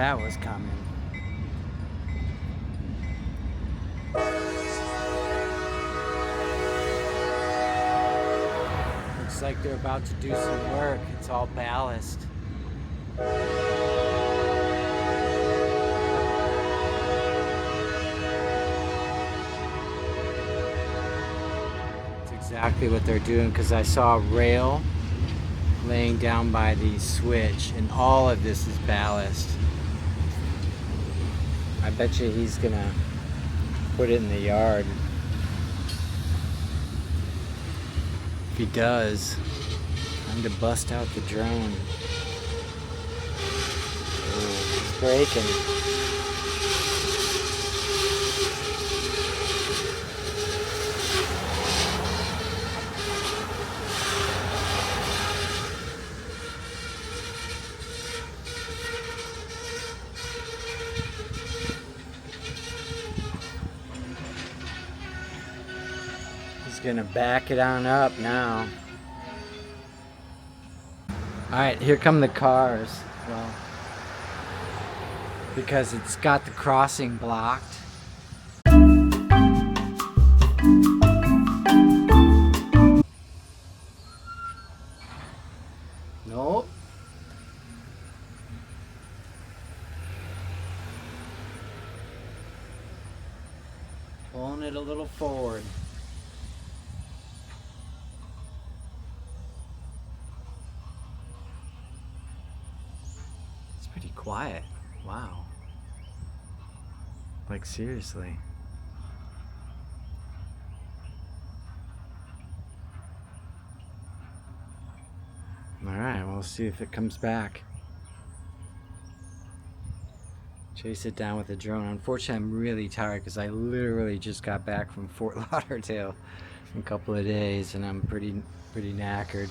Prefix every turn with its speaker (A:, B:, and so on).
A: that was coming. Looks like they're about to do some work. It's all ballast. That's exactly what they're doing, because I saw a rail laying down by the switch, and all of this is ballast. I bet you he's gonna put it in the yard. If he does, time to bust out the drone. Oh, it's breaking. He's gonna back it on up now. Alright, here come the cars. Well, because it's got the crossing blocked. Nope. Pulling it a little forward. Pretty quiet. Wow. Like, seriously. Alright, we'll see if it comes back. Chase it down with a drone. Unfortunately, I'm really tired because I literally just got back from Fort Lauderdale in a couple of days, and I'm pretty knackered.